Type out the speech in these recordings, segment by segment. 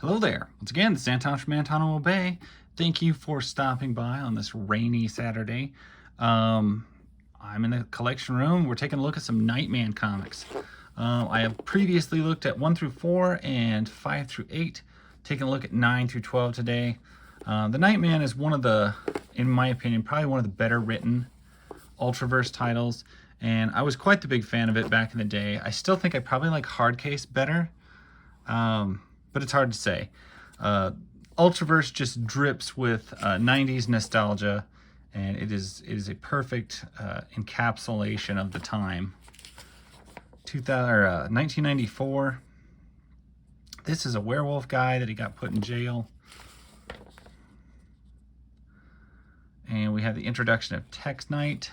Hello there. Once again, it's Anton from Anton Bay. Thank you for stopping by on this rainy Saturday. I'm in the collection room. We're taking a look at some Nightman comics. I have previously looked at 1 through 4 and 5 through 8. Taking a look at 9 through 12 today. The Nightman is one of the, in my opinion, probably one of the better written Ultraverse titles. And I was quite the big fan of it back in the day. I still think I probably like Hardcase better. But it's hard to say. Ultraverse just drips with 90s nostalgia, and it is a perfect encapsulation of the time. 1994. This is a werewolf guy that he got put in jail. And we have the introduction of Text Night,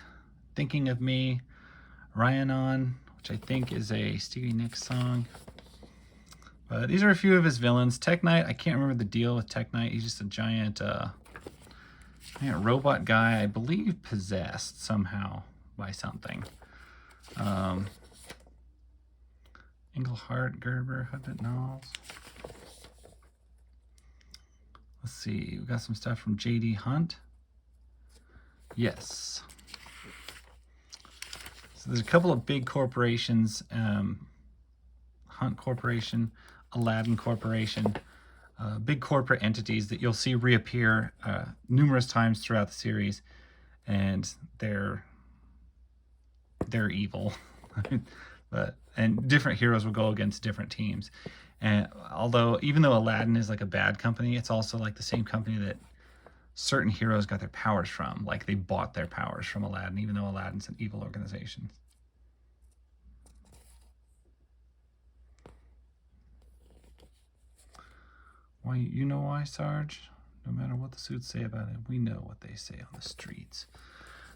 Thinking of Me, Ryan, which I think is a Stevie Nicks song. But these are a few of his villains. Tech Knight, I can't remember the deal with Tech Knight. He's just a giant robot guy, I believe possessed somehow by something. Englehart, Gerber, Hudbit Knowles. Let's see, we got some stuff from J.D. Hunt. Yes. So there's a couple of big corporations, Hunt Corporation, Aladdin Corporation, big corporate entities that you'll see reappear numerous times throughout the series, and they're evil. And different heroes will go against different teams. And even though Aladdin is like a bad company, it's also like the same company that certain heroes got their powers from. Like they bought their powers from Aladdin, even though Aladdin's an evil organization. Why, you know why, Sarge? No matter what the suits say about him, we know what they say on the streets.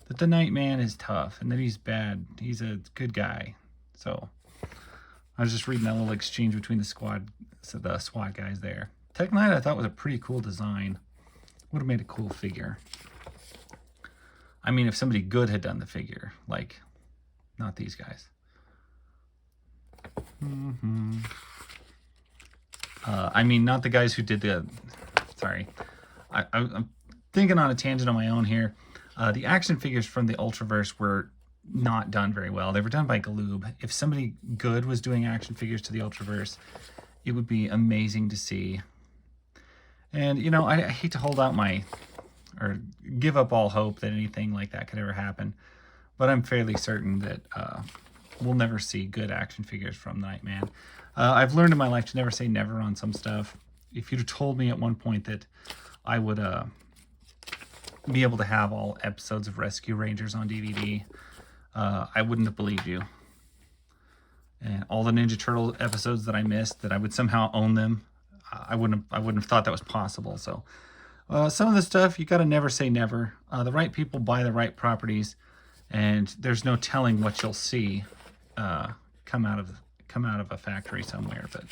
That the Nightman is tough and that he's bad. He's a good guy. So I was just reading that little exchange between the SWAT guys there. Tech Knight I thought was a pretty cool design. Would have made a cool figure. I mean, if somebody good had done the figure, like, not these guys. I mean, not the guys who did the... Sorry. I'm thinking on a tangent on my own here. The action figures from the Ultraverse were not done very well. They were done by Galoob. If somebody good was doing action figures to the Ultraverse, it would be amazing to see. And, you know, I hate to hold out or give up all hope that anything like that could ever happen. But I'm fairly certain that we'll never see good action figures from the Nightman. I've learned in my life to never say never on some stuff. If you'd have told me at one point that I would be able to have all episodes of Rescue Rangers on DVD, I wouldn't have believed you. And all the Ninja Turtle episodes that I missed, that I would somehow own them, I wouldn't have thought that was possible. So some of the stuff, you got to never say never. The right people buy the right properties, and there's no telling what you'll see come out of a factory somewhere. But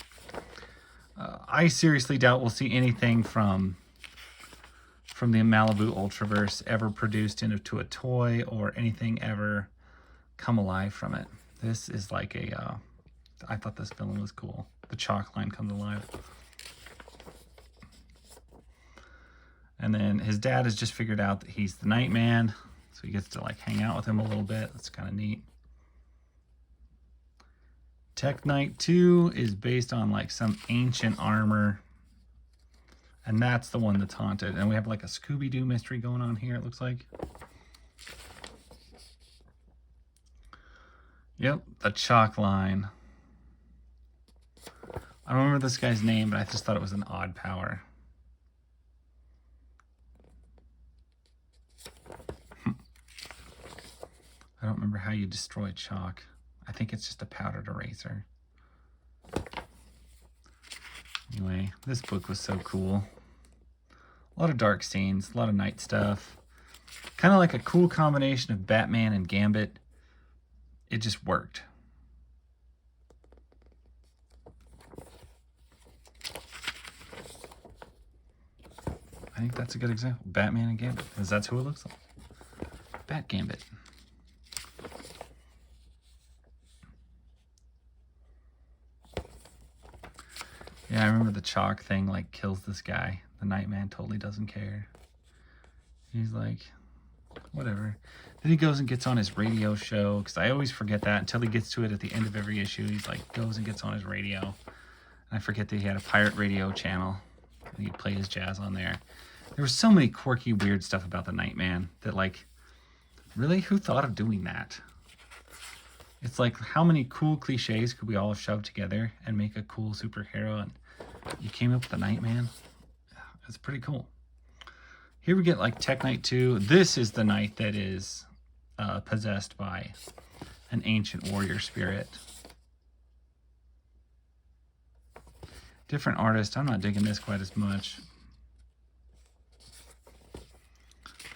I seriously doubt we'll see anything from the Malibu Ultraverse ever produced into a toy or anything ever come alive from it. This is like I thought this villain was cool. The chalk line comes alive. And then his dad has just figured out that he's the Nightman, so he gets to like hang out with him a little bit. That's kind of neat. Tech Knight 2 is based on like some ancient armor, and that's the one that's haunted. And we have like a Scooby-Doo mystery going on here, it looks like. Yep, the chalk line. I don't remember this guy's name, but I just thought it was an odd power. I don't remember how you destroy chalk. I think it's just a powdered eraser. Anyway, this book was so cool. A lot of dark scenes, a lot of night stuff. Kind of like a cool combination of Batman and Gambit. It just worked. I think that's a good example. Batman and Gambit, because that's who it looks like. Bat Gambit. Yeah, I remember the chalk thing like kills this guy. The Nightman totally doesn't care. He's like, whatever. Then he goes and gets on his radio show, because I always forget that until he gets to it at the end of every issue. He's like, goes and gets on his radio. And I forget that he had a pirate radio channel. And he'd play his jazz on there. There was so many quirky, weird stuff about the Nightman that, like, really, who thought of doing that? It's like, how many cool cliches could we all shove together and make a cool superhero? And you came up with the Nightman? That's pretty cool. Here we get like Tech Knight 2. This is the knight that is possessed by an ancient warrior spirit. Different artist. I'm not digging this quite as much.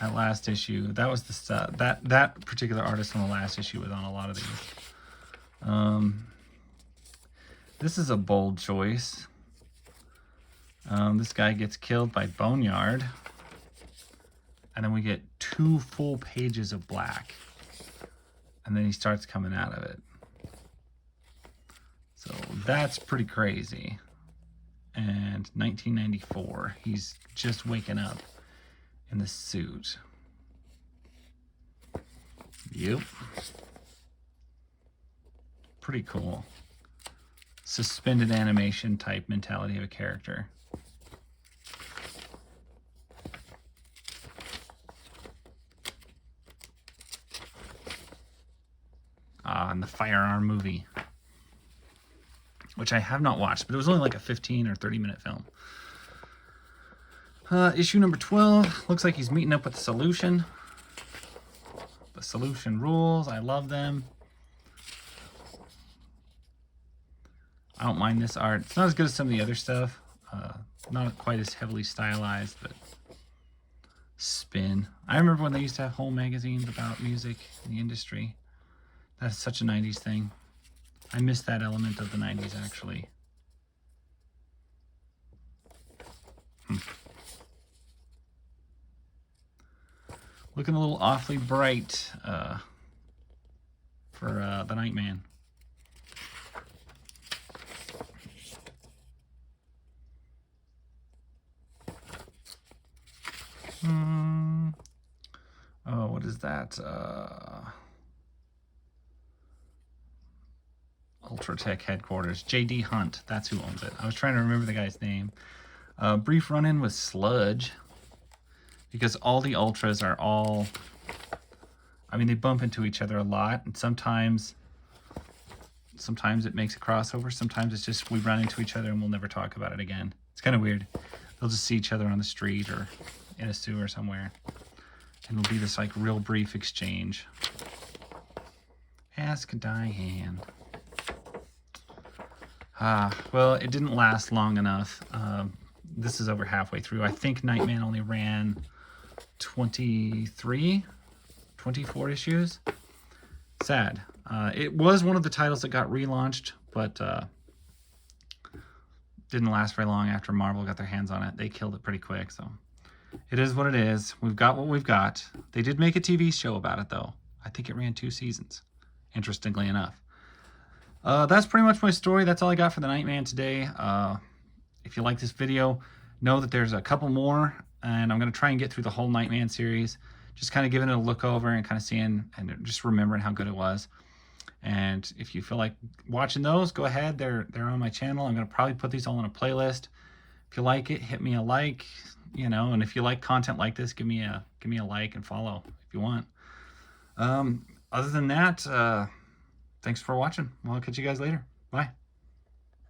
That last issue, that was the stuff. That particular artist on the last issue was on a lot of these. This is a bold choice. This guy gets killed by Boneyard. And then we get 2 full pages of black. And then he starts coming out of it. So that's pretty crazy. And 1994, he's just waking up in the suit. Yep. Pretty cool. Suspended animation type mentality of a character. And the Firearm movie, which I have not watched, but it was only like a 15 or 30-minute film. Issue number 12. Looks like he's meeting up with the Solution. The Solution rules. I love them. I don't mind this art. It's not as good as some of the other stuff. Not quite as heavily stylized, but Spin. I remember when they used to have whole magazines about music in the industry. That's such a 90s thing. I miss that element of the 90s, actually. Looking a little awfully bright for the Nightman. Oh, what is that? Ultratech headquarters. J.D. Hunt. That's who owns it. I was trying to remember the guy's name. Brief run-in with Sludge. Because all the Ultras are all... I mean, they bump into each other a lot. And sometimes it makes a crossover. Sometimes it's just we run into each other and we'll never talk about it again. It's kind of weird. They'll just see each other on the street or in a sewer somewhere. And it'll be this like real brief exchange. Ask Diane. Well, it didn't last long enough. This is over halfway through. I think Nightman only ran 24 issues. Sad. It was one of the titles that got relaunched, but didn't last very long after Marvel got their hands on it. They killed it pretty quick, so it is what it is. We've got what we've got. They did make a TV show about it, though. I think it ran 2 seasons, interestingly enough. That's pretty much my story. That's all I got for the Nightman today. If you like this video, know that there's a couple more, and I'm going to try and get through the whole Nightman series, just kind of giving it a look over and kind of seeing and just remembering how good it was. And if you feel like watching those, go ahead. They're on my channel. I'm going to probably put these all in a playlist. If you like it, hit me a like, you know, and if you like content like this, give me a like and follow if you want. Other than that, thanks for watching. Well, I'll catch you guys later. Bye.